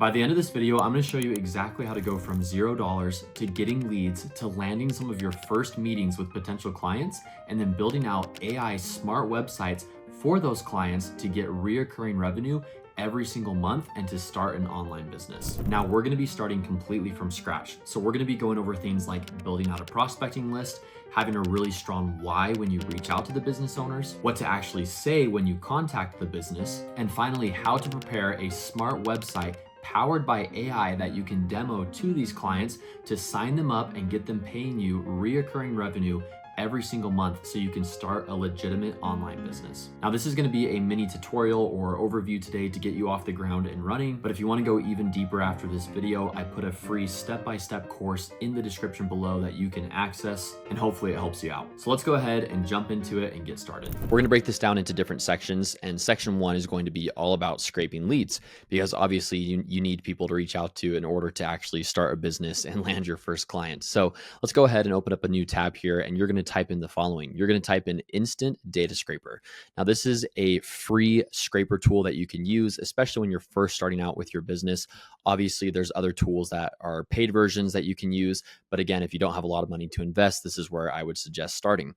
By the end of this video, I'm gonna show you exactly how to go from $0 to getting leads to landing some of your first meetings with potential clients and then building out AI smart websites for those clients to get reoccurring revenue every single month and to start an online business. Now, we're gonna be starting completely from scratch. So we're gonna be going over things like building out a prospecting list, having a really strong why when you reach out to the business owners, what to actually say when you contact the business, and finally, how to prepare a smart website powered by AI that you can demo to these clients to sign them up and get them paying you reoccurring revenue every single month so you can start a legitimate online business. Now, this is going to be a mini tutorial or overview today to get you off the ground and running, but if you want to go even deeper after this video, I put a free step-by-step course in the description below that you can access, and hopefully it helps you out. So let's go ahead and jump into it and get started. We're going to break this down into different sections, and section 1 is going to be all about scraping leads, because obviously you need people to reach out to in order to actually start a business and land your first client. So let's go ahead and open up a new tab here, and you're going to type in the following. You're going to type in Instant Data Scraper. Now, this is a free scraper tool that you can use, especially when you're first starting out with your business. Obviously, there's other tools that are paid versions that you can use. But again, if you don't have a lot of money to invest, this is where I would suggest starting.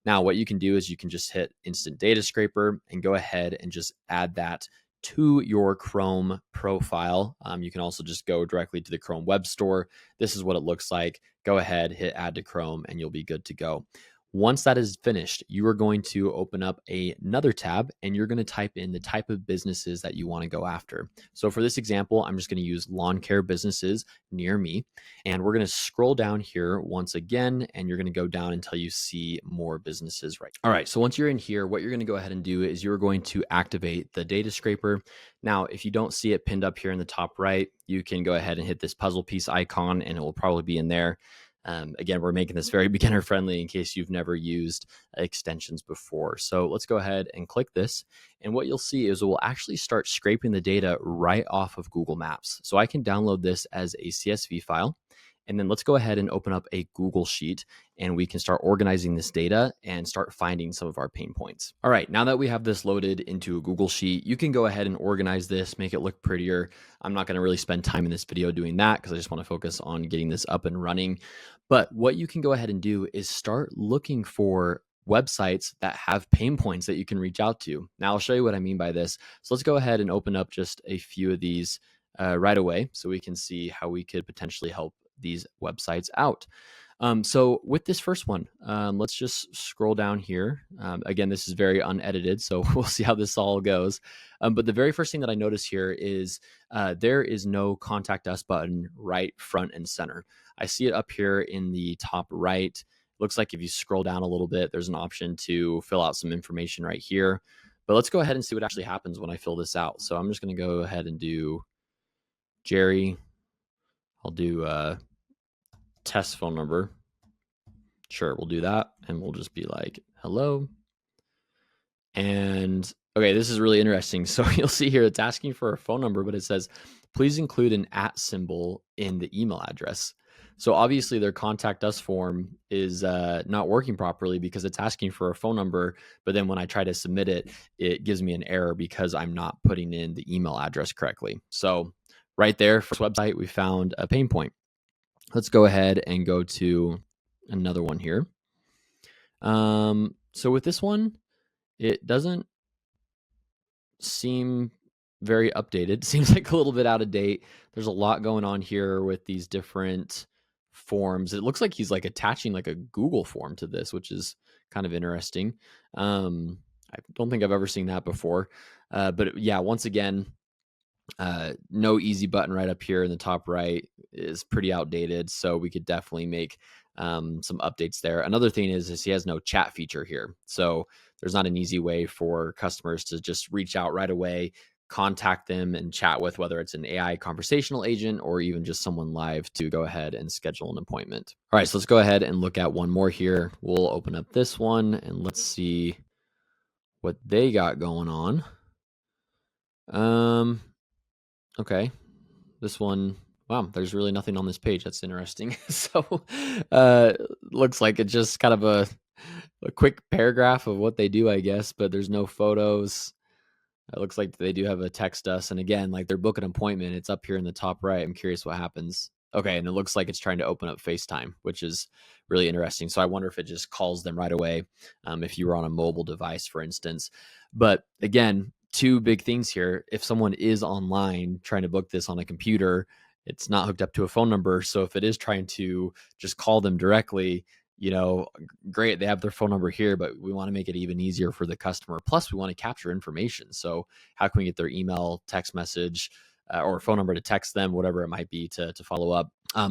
Now, what you can do is you can just hit Instant Data Scraper and go ahead and just add that to your Chrome profile. You can also just go directly to the Chrome Web Store. This is what it looks like. Go ahead, hit Add to Chrome, and you'll be good to go. Once that is finished, you are going to open up another tab and you're going to type in the type of businesses that you want to go after. So for this example, I'm just going to use lawn care businesses near me. And we're going to scroll down here once again, and you're going to go down until you see more businesses. Right. All right. So once you're in here, what you're going to go ahead and do is you're going to activate the data scraper. Now, if you don't see it pinned up here in the top right, you can go ahead and hit this puzzle piece icon and it will probably be in there. Again, we're making this very beginner friendly in case you've never used extensions before. So let's go ahead and click this. And what you'll see is it will actually start scraping the data right off of Google Maps. So I can download this as a CSV file. And then let's go ahead and open up a Google Sheet and we can start organizing this data and start finding some of our pain points. All right, now that we have this loaded into a Google Sheet, you can go ahead and organize this, make it look prettier. I'm not going to really spend time in this video doing that because I just want to focus on getting this up and running. But what you can go ahead and do is start looking for websites that have pain points that you can reach out to. Now, I'll show you what I mean by this. So let's go ahead and open up just a few of these right away so we can see how we could potentially help these websites out. So with this first one, let's just scroll down here. Again, this is very unedited, so we'll see how this all goes. But the very first thing that I notice here is there is no contact us button right front and center. I see it up here in the top right. Looks like if you scroll down a little bit, there's an option to fill out some information right here. But let's go ahead and see what actually happens when I fill this out. So I'm just going to go ahead and do Jerry. I'll do test phone number. Sure, we'll do that. And we'll just be like, hello. And okay, this is really interesting. So you'll see here, it's asking for a phone number, but it says, please include an @ symbol in the email address. So obviously their contact us form is not working properly because it's asking for a phone number. But then when I try to submit it, it gives me an error because I'm not putting in the email address correctly. So right there, first website, we found a pain point. Let's go ahead and go to another one here. So with this one, it doesn't seem very updated. It seems like a little bit out of date. There's a lot going on here with these different forms. It looks like he's like attaching like a Google form to this, which is kind of interesting. I don't think I've ever seen that before. But yeah, once again, no easy button right up here in the top right is pretty outdated. So we could definitely make some updates there. Another thing is he has no chat feature here. So there's not an easy way for customers to just reach out right away, contact them and chat with, whether it's an AI conversational agent or even just someone live to go ahead and schedule an appointment. All right, so let's go ahead and look at one more here. We'll open up this one and let's see what they got going on. Okay, this one, wow, there's really nothing on this page. That's interesting. So looks like it's just kind of a quick paragraph of what they do, I guess, but there's no photos. It looks like they do have a text us. And again, like they're booking an appointment. It's up here in the top right. I'm curious what happens. Okay. And it looks like it's trying to open up FaceTime, which is really interesting. So I wonder if it just calls them right away, if you were on a mobile device, for instance. But again, two big things here. If someone is online trying to book this on a computer, it's not hooked up to a phone number. So if it is trying to just call them directly, you know, great, they have their phone number here, but we want to make it even easier for the customer. Plus, we want to capture information. So how can we get their email, text message, or phone number to text them, whatever it might be, to follow up?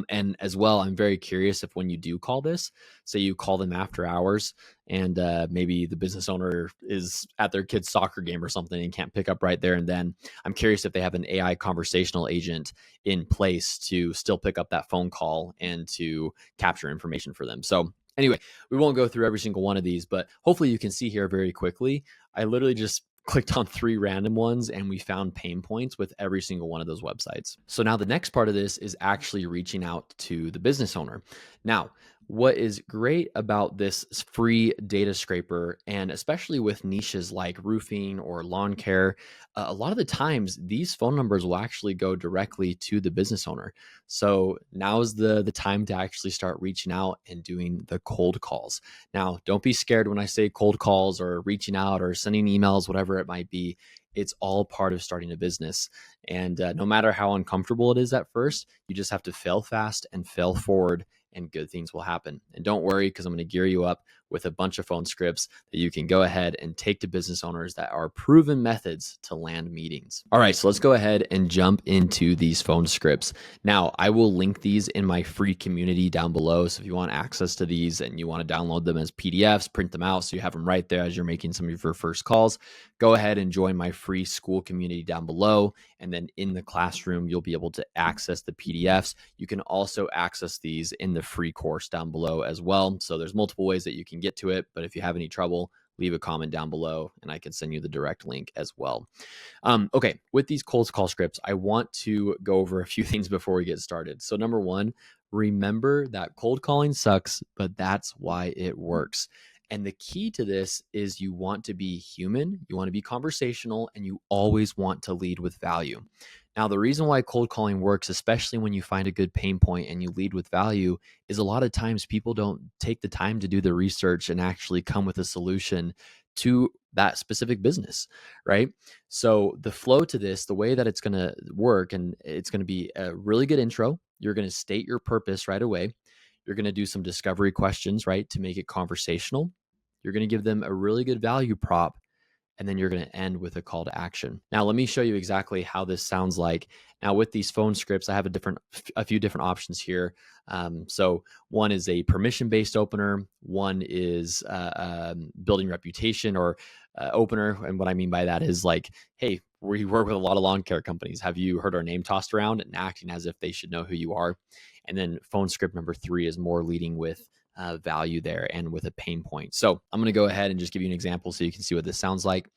And as well, I'm very curious if when you do call this, say you call them after hours and maybe the business owner is at their kid's soccer game or something and can't pick up right there and then. I'm curious if they have an AI conversational agent in place to still pick up that phone call and to capture information for them. So anyway, we won't go through every single one of these, but hopefully you can see here very quickly. I literally just clicked on 3 random ones and we found pain points with every single one of those websites. So now the next part of this is actually reaching out to the business owner. Now, what is great about this free data scraper, and especially with niches like roofing or lawn care, a lot of the times these phone numbers will actually go directly to the business owner. So now is the time to actually start reaching out and doing the cold calls. Now, don't be scared when I say cold calls or reaching out or sending emails, whatever it might be. It's all part of starting a business. And no matter how uncomfortable it is at first, you just have to fail fast and fail forward, and good things will happen. And don't worry, because I'm going to gear you up with a bunch of phone scripts that you can go ahead and take to business owners that are proven methods to land meetings. All right, so let's go ahead and jump into these phone scripts. Now, I will link these in my free community down below. So if you want access to these and you want to download them as PDFs, print them out so you have them right there as you're making some of your first calls, go ahead and join my free school community down below. And then in the classroom, you'll be able to access the PDFs. You can also access these in the free course down below as well. So there's multiple ways that you can get to it. But if you have any trouble, leave a comment down below and I can send you the direct link as well. Okay, with these cold call scripts, I want to go over a few things before we get started. So number one, remember that cold calling sucks, but that's why it works. And the key to this is you want to be human, you want to be conversational, and you always want to lead with value. Now, the reason why cold calling works, especially when you find a good pain point and you lead with value, is a lot of times people don't take the time to do the research and actually come with a solution to that specific business, right? So the flow to this, the way that it's going to work, and it's going to be a really good intro. You're going to state your purpose right away. You're going to do some discovery questions, right, to make it conversational. You're going to give them a really good value prop, and then you're going to end with a call to action. Now, let me show you exactly how this sounds like. Now, with these phone scripts, I have a few different options here. So one is a permission-based opener. One is building reputation or opener. And what I mean by that is like, hey, we work with a lot of lawn care companies. Have you heard our name tossed around? And acting as if they should know who you are. And then phone script number 3 is more leading with value there and with a pain point. So I'm going to go ahead and just give you an example so you can see what this sounds like.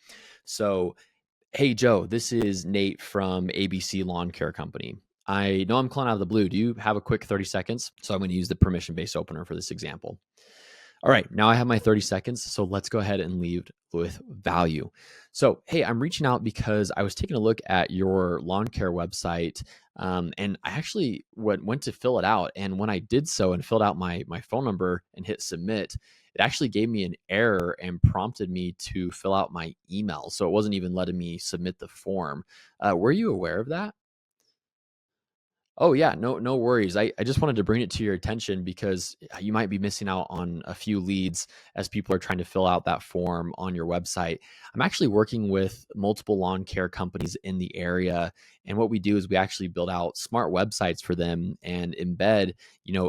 So, hey, Joe, this is Nate from ABC Lawn Care Company. I know I'm calling out of the blue. Do you have a quick 30 seconds? So I'm going to use the permission-based opener for this example. All right, now I have my 30 seconds. So let's go ahead and lead with value. So, hey, I'm reaching out because I was taking a look at your lawn care website. And I actually went to fill it out. And when I did so and filled out my phone number and hit submit, it actually gave me an error and prompted me to fill out my email. So it wasn't even letting me submit the form. Were you aware of that? Oh yeah, no worries. I just wanted to bring it to your attention because you might be missing out on a few leads as people are trying to fill out that form on your website. I'm actually working with multiple lawn care companies in the area, and what we do is we actually build out smart websites for them and embed,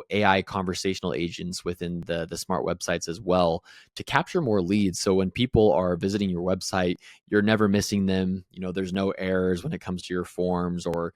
AI conversational agents within the smart websites as well to capture more leads. So when people are visiting your website, you're never missing them. There's no errors when it comes to your forms or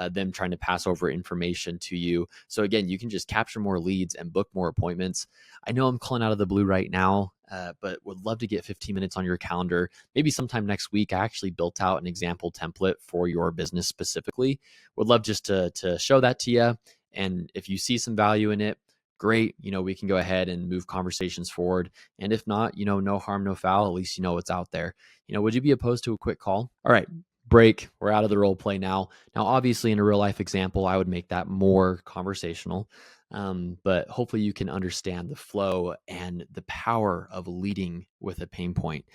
them trying to pass over information to you. So again, you can just capture more leads and book more appointments. I know I'm calling out of the blue right now, but would love to get 15 minutes on your calendar. Maybe sometime next week. I actually built out an example template for your business specifically. Would love just to show that to you. And if you see some value in it, great. We can go ahead and move conversations forward. And if not, no harm, no foul. At least it's out there. Would you be opposed to a quick call? All right, break. We're out of the role play now. Now, obviously, in a real life example, I would make that more conversational. But hopefully you can understand the flow and the power of leading with a pain point.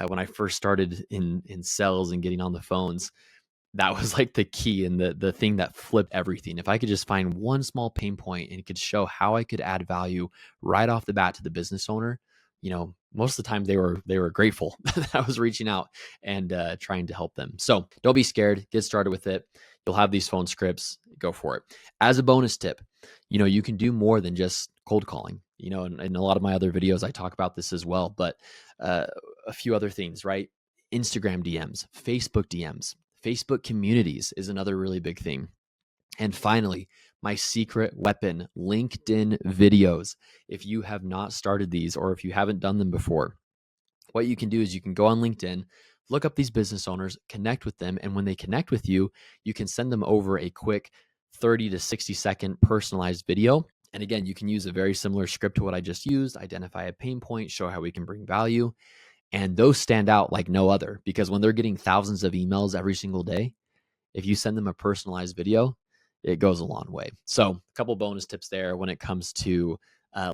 When I first started in sales and getting on the phones, that was like the key and the thing that flipped everything. If I could just find one small pain point and it could show how I could add value right off the bat to the business owner, most of the time they were grateful that I was reaching out and trying to help them. So don't be scared. Get started with it. You'll have these phone scripts. Go for it. As a bonus tip, you can do more than just cold calling. In a lot of my other videos, I talk about this as well. But a few other things, right? Instagram DMs, Facebook DMs, Facebook communities is another really big thing. And finally, my secret weapon, LinkedIn videos. If you have not started these or if you haven't done them before, what you can do is you can go on LinkedIn, look up these business owners, connect with them. And when they connect with you, you can send them over a quick 30 to 60 second personalized video. And again, you can use a very similar script to what I just used, identify a pain point, show how we can bring value. And those stand out like no other, because when they're getting thousands of emails every single day, if you send them a personalized video, it goes a long way. So a couple bonus tips there when it comes to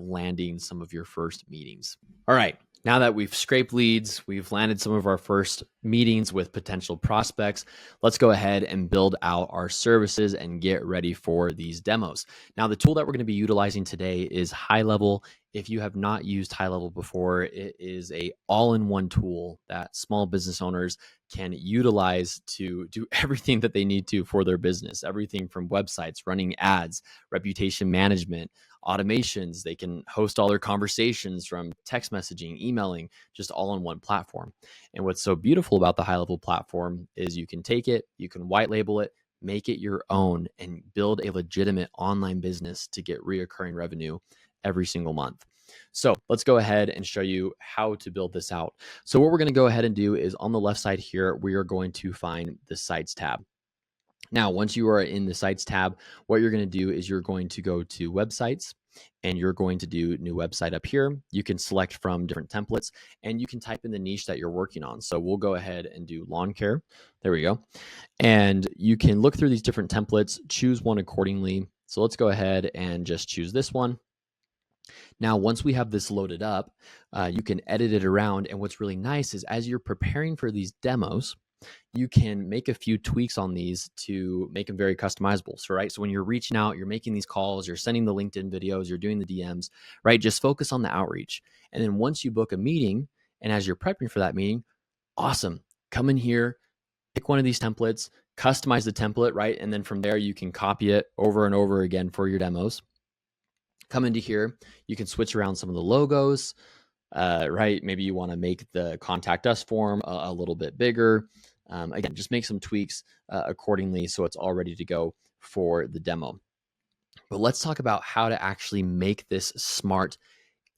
landing some of your first meetings. All right. Now that we've scraped leads, we've landed some of our first meetings with potential prospects, let's go ahead and build out our services and get ready for these demos. Now, the tool that we're going to be utilizing today is High Level. If you have not used High Level before, it is an all-in-one tool that small business owners can utilize to do everything that they need to for their business. Everything from websites, running ads, reputation management, automations. They can host all their conversations from text messaging, emailing, just all on one platform. And what's so beautiful about the High Level platform is you can take it, you can white label it, make it your own, and build a legitimate online business to get reoccurring revenue every single month. So let's go ahead and show you how to build this out. So what we're going to go ahead and do is on the left side here, we are going to find the Sites tab. Now, once you are in the Sites tab, what you're going to do is you're going to go to Websites and you're going to do New Website up here. You can select from different templates and you can type in the niche that you're working on. So we'll go ahead and do lawn care. There we go. And you can look through these different templates, choose one accordingly. So let's go ahead and just choose this one. Now, once we have this loaded up, you can edit it around. And what's really nice is as you're preparing for these demos, you can make a few tweaks on these to make them very customizable. So, right. So when you're reaching out, you're making these calls, you're sending the LinkedIn videos, you're doing the DMs, right? Just focus on the outreach. And then once you book a meeting and as you're prepping for that meeting, awesome. Come in here, pick one of these templates, customize the template, right? And then from there, you can copy it over and over again for your demos. Come into here, you can switch around some of the logos, right? Maybe you want to make the contact us form a little bit bigger. Again, just make some tweaks accordingly so it's all ready to go for the demo. But let's talk about how to actually make this smart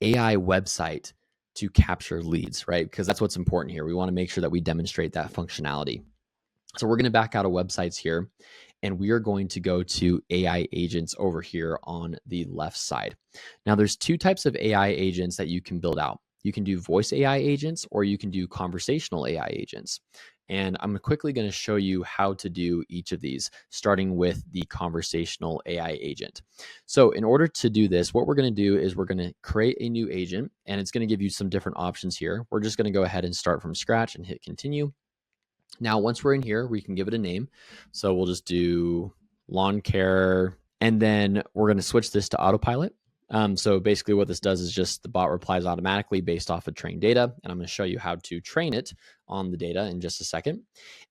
AI website to capture leads, right? Because that's what's important here. We want to make sure that we demonstrate that functionality. So we're going to back out of websites here, and we are going to go to AI agents over here on the left side. Now, there's two types of AI agents that you can build out. You can do voice AI agents or you can do conversational AI agents. And I'm quickly going to show you how to do each of these, starting with the conversational AI agent. So in order to do this, what we're going to do is we're going to create a new agent, and it's going to give you some different options here. We're just going to go ahead and start from scratch and hit continue. Now, once we're in here, we can give it a name. So we'll just do lawn care, and then we're going to switch this to autopilot. So basically what this does is just the bot replies automatically based off of trained data. And I'm going to show you how to train it on the data in just a second.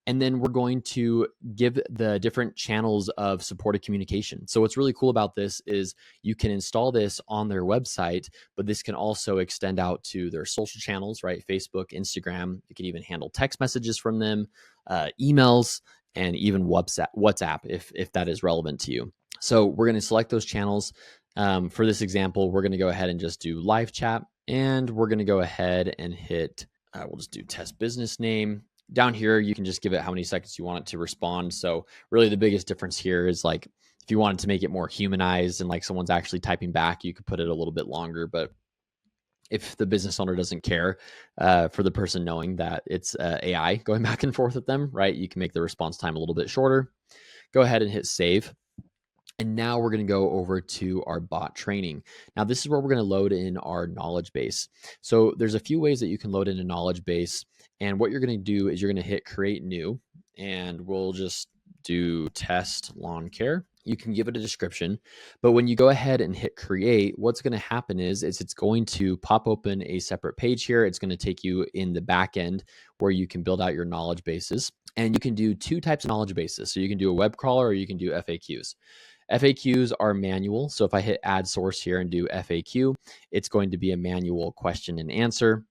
And then we're going to give the different channels of supported communication. So what's really cool about this is you can install this on their website, but this can also extend out to their social channels, right? Facebook, Instagram. You can even handle text messages from them, emails, and even WhatsApp if that is relevant to you. So we're going to select those channels. For this example, we're going to go ahead and just do live chat, and we're going to go ahead and hit, we'll just do test business name. Down here, you can just give it how many seconds you want it to respond. So really the biggest difference here is like If you wanted to make it more humanized and like someone's actually typing back, you could put it a little bit longer. But if the business owner doesn't care for the person knowing that it's AI going back and forth with them, right? You can make the response time a little bit shorter. Go ahead and hit save. And now we're going to go over to our bot training. Now, this is where we're going to load in our knowledge base. So there's a few ways that you can load in a knowledge base. And what you're going to do is you're going to hit create new, and we'll just do test lawn care. You can give it a description, but when you go ahead and hit create, what's going to happen is it's going to pop open a separate page here. It's going to take you in the back end where you can build out your knowledge bases. And you can do two types of knowledge bases. So you can do a web crawler or you can do FAQs. FAQs are manual. So if I hit add source here and do FAQ, it's going to be a manual question and answer.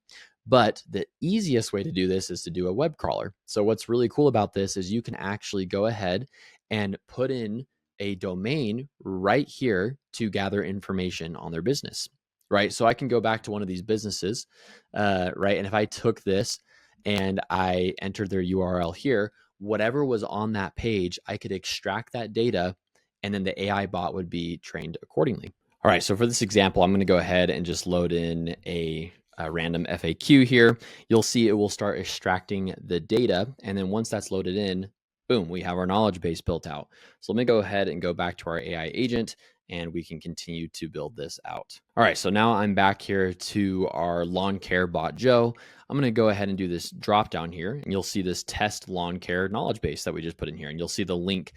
But the easiest way to do this is to do a web crawler. So what's really cool about this is you can actually go ahead and put in a domain right here to gather information on their business, right? So I can go back to one of these businesses, right? And if I took this and I entered their URL here, whatever was on that page, I could extract that data and then the AI bot would be trained accordingly. All right, so for this example, I'm going to go ahead and just load in a random FAQ here. You'll see it will start extracting the data. And then once that's loaded in, boom, we have our knowledge base built out. So let me go ahead and go back to our AI agent and we can continue to build this out. All right, so now I'm back here to our lawn care bot, Joe. I'm gonna go ahead and do this drop down here and you'll see this test lawn care knowledge base that we just put in here. And you'll see the link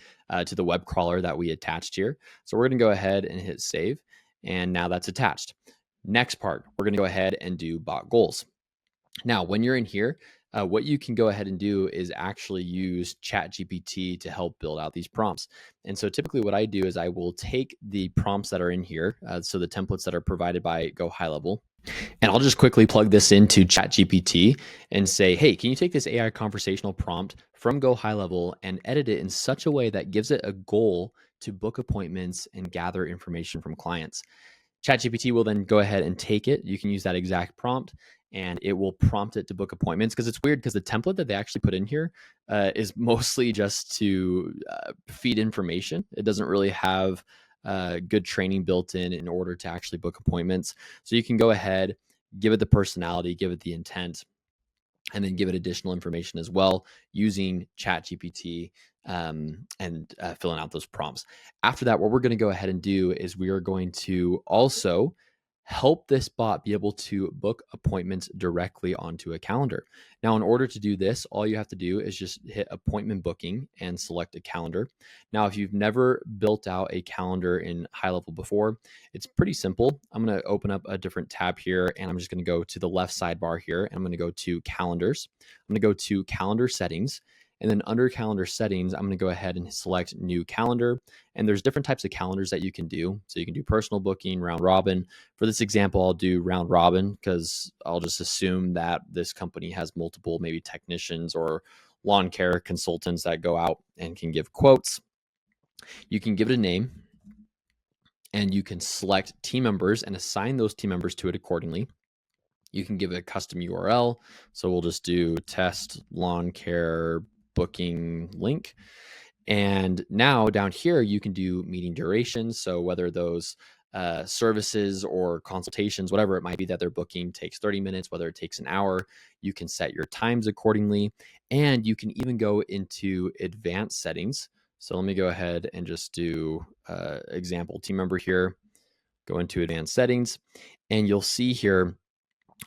to the web crawler that we attached here. So we're gonna go ahead and hit save. And now that's attached. Next part, we're gonna go ahead and do bot goals. Now, when you're in here, what you can go ahead and do is actually use ChatGPT to help build out these prompts. And so typically what I do is I will take the prompts that are in here, so the templates that are provided by Go High Level, and I'll just quickly plug this into ChatGPT and say, hey, can you take this AI conversational prompt from Go High Level and edit it in such a way that gives it a goal to book appointments and gather information from clients? ChatGPT will then go ahead and take it. You can use that exact prompt and it will prompt it to book appointments, because it's weird because the template that they actually put in here is mostly just to feed information. It doesn't really have good training built in order to actually book appointments. So you can go ahead, give it the personality, give it the intent, and then give it additional information as well using ChatGPT and filling out those prompts. After that, what we're going to go ahead and do is we are going to also help this bot be able to book appointments directly onto a calendar. Now, in order to do this, all you have to do is just hit appointment booking and select a calendar. Now, if you've never built out a calendar in High Level before, it's pretty simple. I'm going to open up a different tab here and I'm just going to go to the left sidebar here and I'm going to go to calendars. I'm going to go to calendar settings. And then under calendar settings, I'm going to go ahead and select new calendar. And there's different types of calendars that you can do. So you can do personal booking, round robin. For this example, I'll do round robin because I'll just assume that this company has multiple maybe technicians or lawn care consultants that go out and can give quotes. You can give it a name and you can select team members and assign those team members to it accordingly. You can give it a custom URL. So we'll just do test lawn care booking link. And now down here, you can do meeting durations. So whether those services or consultations, whatever it might be that they're booking takes 30 minutes, whether it takes an hour, you can set your times accordingly. And you can even go into advanced settings. So let me go ahead and just do example team member here, go into advanced settings, and you'll see here,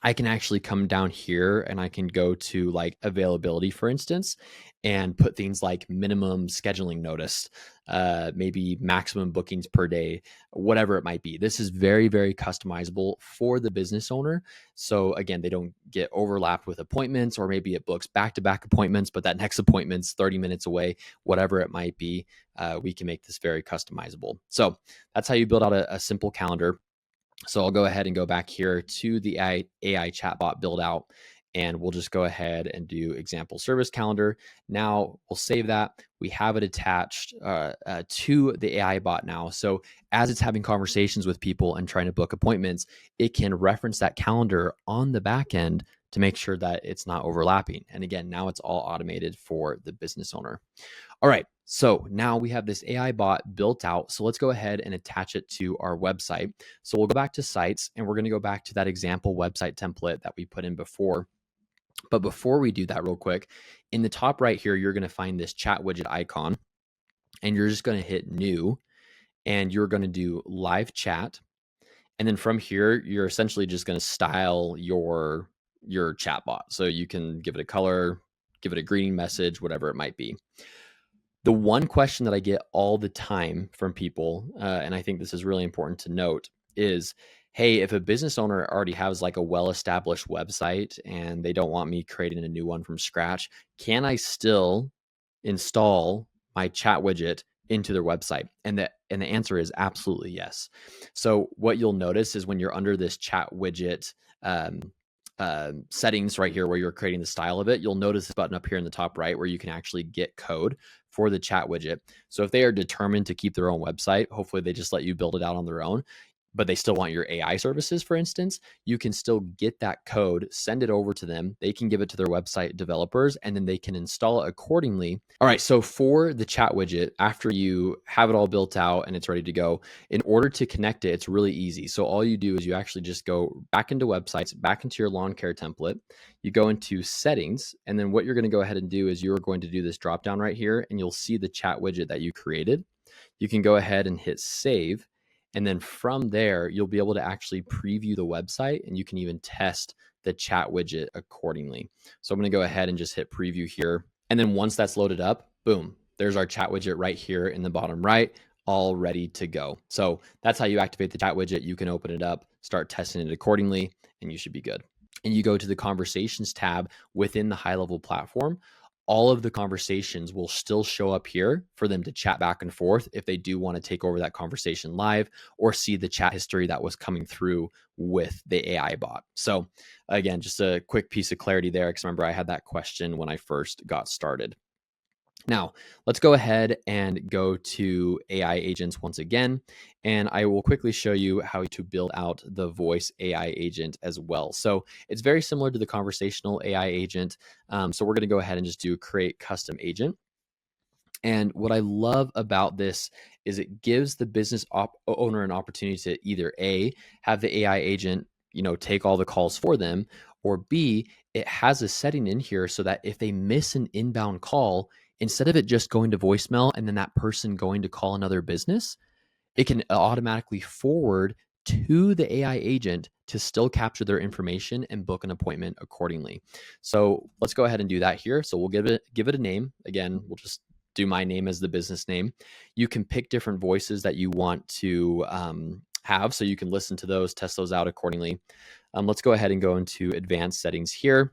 I can actually come down here and I can go to like availability, for instance, and put things like minimum scheduling notice, maybe maximum bookings per day, whatever it might be. This is very, very customizable for the business owner. So again, they don't get overlapped with appointments, or maybe it books back-to-back appointments, but that next appointment's 30 minutes away, whatever it might be. We can make this very customizable. So that's how you build out a simple calendar. So I'll go ahead and go back here to the AI chatbot build out, and we'll just go ahead and do example service calendar. Now we'll save that. We have it attached to the AI bot now. So as it's having conversations with people and trying to book appointments, it can reference that calendar on the back end to make sure that it's not overlapping. And again, now it's all automated for the business owner. All right, so now we have this AI bot built out. So let's go ahead and attach it to our website. So we'll go back to sites and we're going to go back to that example website template that we put in before. But before we do that real quick, in the top right here, you're going to find this chat widget icon and you're just going to hit new and you're going to do live chat. And then from here, you're essentially just going to style your chatbot. So you can give it a color, give it a greeting message, whatever it might be. The one question that I get all the time from people, and I think this is really important to note, is, hey, if a business owner already has like a well-established website and they don't want me creating a new one from scratch, can I still install my chat widget into their website? And the answer is absolutely yes. So what you'll notice is when you're under this chat widget settings right here where you're creating the style of it, you'll notice this button up here in the top right where you can actually get code for the chat widget. So if they are determined to keep their own website, hopefully they just let you build it out on their own, but they still want your AI services, for instance, you can still get that code, send it over to them. They can give it to their website developers, and then they can install it accordingly. All right, so for the chat widget, after you have it all built out and it's ready to go, in order to connect it, it's really easy. So all you do is you actually just go back into websites, back into your lawn care template, you go into settings, and then what you're going to go ahead and do is you're going to do this drop down right here, and you'll see the chat widget that you created. You can go ahead and hit save. And then from there, you'll be able to actually preview the website and you can even test the chat widget accordingly. So I'm going to go ahead and just hit preview here. And then once that's loaded up, boom, there's our chat widget right here in the bottom right, all ready to go. So that's how you activate the chat widget. You can open it up, start testing it accordingly, and you should be good. And you go to the conversations tab within the high level platform. All of the conversations will still show up here for them to chat back and forth if they do want to take over that conversation live or see the chat history that was coming through with the AI bot. So again, just a quick piece of clarity there, because remember I had that question when I first got started. Now, let's go ahead and go to AI agents once again, and I will quickly show you how to build out the voice AI agent as well. So it's very similar to the conversational AI agent. So we're going to go ahead and just do create custom agent. And what I love about this is it gives the business owner an opportunity to either A, have the AI agent, take all the calls for them, or B, it has a setting in here so that if they miss an inbound call, instead of it just going to voicemail and then that person going to call another business, it can automatically forward to the AI agent to still capture their information and book an appointment accordingly. So let's go ahead and do that here. So we'll give it a name. Again, we'll just do my name as the business name. You can pick different voices that you want to have, so you can listen to those, test those out accordingly. Let's go ahead and go into advanced settings here.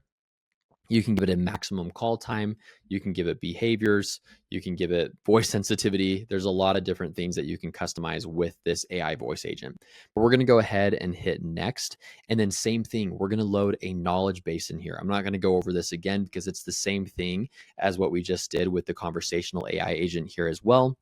You can give it a maximum call time. You can give it behaviors. You can give it voice sensitivity. There's a lot of different things that you can customize with this AI voice agent. But we're going to go ahead and hit next. And then same thing, we're going to load a knowledge base in here. I'm not going to go over this again because it's the same thing as what we just did with the conversational AI agent here as well.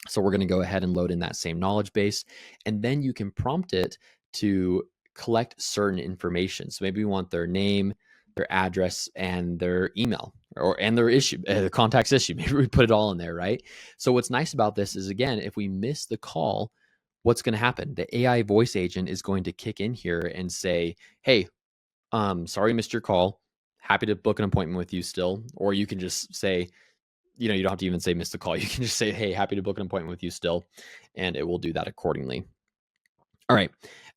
So we're going to go ahead and load in that same knowledge base. And then you can prompt it to collect certain information. So maybe we want their name, their address, and their email, and their issue, the contacts issue. Maybe we put it all in there, right? So what's nice about this is, again, if we miss the call, what's going to happen? The AI voice agent is going to kick in here and say, hey, sorry, missed your call. Happy to book an appointment with you still. Or you can just say, you don't have to even say missed the call. You can just say, hey, happy to book an appointment with you still, and it will do that accordingly. All right.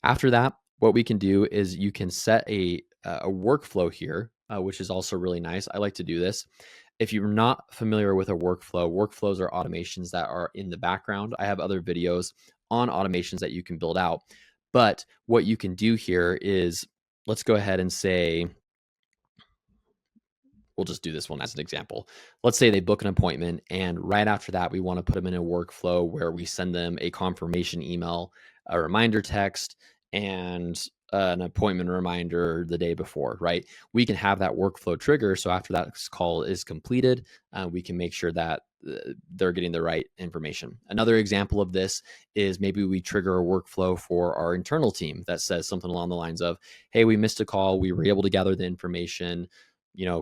After that, what we can do is you can set a workflow here, which is also really nice. I like to do this. If you're not familiar with a workflow, workflows are automations that are in the background. I have other videos on automations that you can build out. But what you can do here is, let's go ahead and say, we'll just do this one as an example. Let's say they book an appointment, and right after that, we want to put them in a workflow where we send them a confirmation email, a reminder text, and an appointment reminder the day before, right? We can have that workflow trigger. So after that call is completed, we can make sure that they're getting the right information. Another example of this is maybe we trigger a workflow for our internal team that says something along the lines of, hey, we missed a call. We were able to gather the information.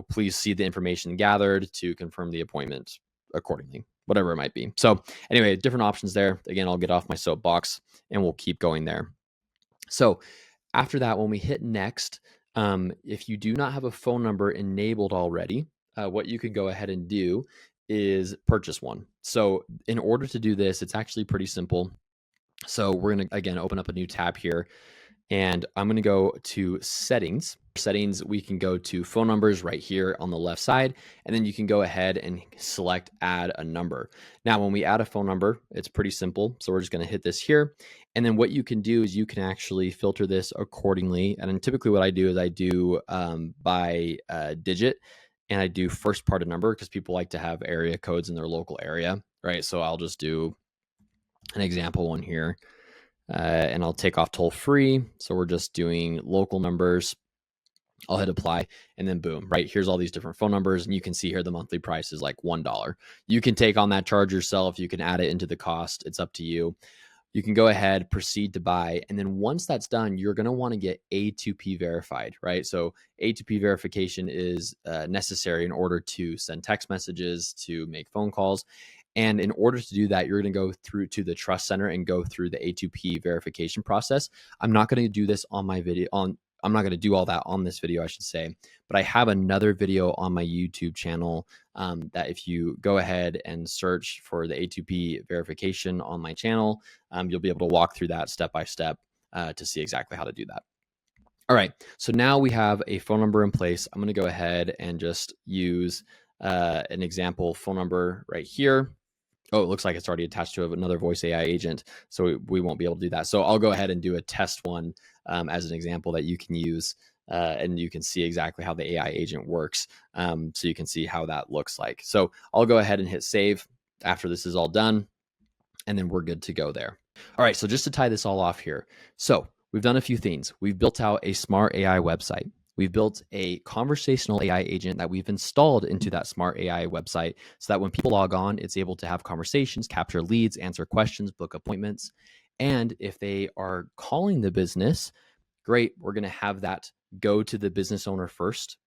Please see the information gathered to confirm the appointment. accordingly, whatever it might be. So anyway, different options there. Again, I'll get off my soapbox and we'll keep going there. So after that, when we hit next, if you do not have a phone number enabled already, what you can go ahead and do is purchase one. So in order to do this, it's actually pretty simple. So we're going to, again, open up a new tab here, and I'm going to go to settings. Settings, we can go to phone numbers right here on the left side, and then you can go ahead and select add a number. Now, when we add a phone number, it's pretty simple. So we're just going to hit this here. And then what you can do is you can actually filter this accordingly. And then typically what I do is I do by digit, and I do first part of number because people like to have area codes in their local area, right? So I'll just do an example one here. And I'll take off toll free. So we're just doing local numbers. I'll hit apply, and then boom, right? Here's all these different phone numbers, and you can see here the monthly price is like $1. You can take on that charge yourself. You can add it into the cost. It's up to you. You can go ahead, proceed to buy. And then once that's done, you're going to want to get A2P verified, right? So A2P verification is necessary in order to send text messages, to make phone calls. And in order to do that, you're going to go through to the Trust Center and go through the A2P verification process. I'm not going to do this on my video. I'm not going to do all that on this video, I should say, but I have another video on my YouTube channel that if you go ahead and search for the A2P verification on my channel, you'll be able to walk through that step by step to see exactly how to do that. All right, so now we have a phone number in place. I'm going to go ahead and just use an example phone number right here. Oh, it looks like it's already attached to another voice AI agent, so we won't be able to do that. So I'll go ahead and do a test one as an example that you can use, and you can see exactly how the AI agent works. So you can see how that looks like. So I'll go ahead and hit save after this is all done, and then we're good to go there. All right, so just to tie this all off here. So we've done a few things. We've built out a smart AI website. We've built a conversational AI agent that we've installed into that smart AI website so that when people log on, it's able to have conversations, capture leads, answer questions, book appointments. And if they are calling the business, great, we're going to have that go to the business owner first.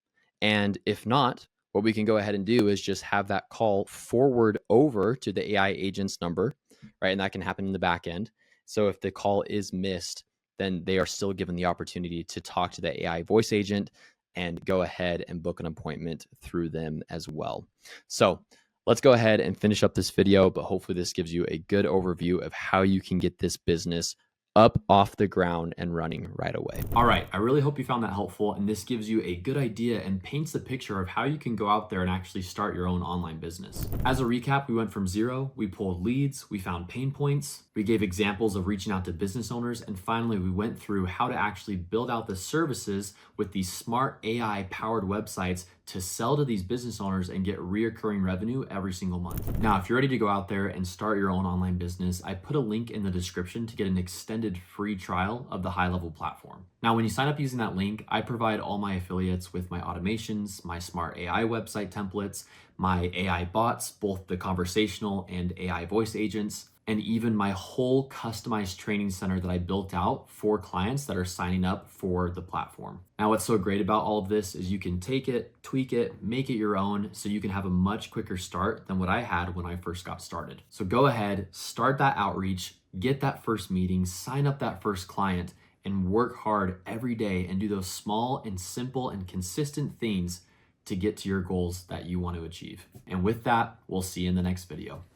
And if not, what we can go ahead and do is just have that call forward over to the AI agent's number, right? And that can happen in the back end. So if the call is missed, then they are still given the opportunity to talk to the AI voice agent and go ahead and book an appointment through them as well. So let's go ahead and finish up this video, but hopefully this gives you a good overview of how you can get this business up off the ground and running right away. All right, I really hope you found that helpful, and this gives you a good idea and paints the picture of how you can go out there and actually start your own online business. As a recap, we went from zero, we pulled leads, we found pain points, we gave examples of reaching out to business owners, and finally we went through how to actually build out the services with these smart AI powered websites to sell to these business owners and get reoccurring revenue every single month. Now, if you're ready to go out there and start your own online business, I put a link in the description to get an extended free trial of the High Level platform. Now, when you sign up using that link, I provide all my affiliates with my automations, my smart AI website templates, my AI bots, both the conversational and AI voice agents, and even my whole customized training center that I built out for clients that are signing up for the platform. Now, what's so great about all of this is you can take it, tweak it, make it your own, so you can have a much quicker start than what I had when I first got started. So go ahead, start that outreach, get that first meeting, sign up that first client, and work hard every day and do those small and simple and consistent things to get to your goals that you want to achieve. And with that, we'll see you in the next video.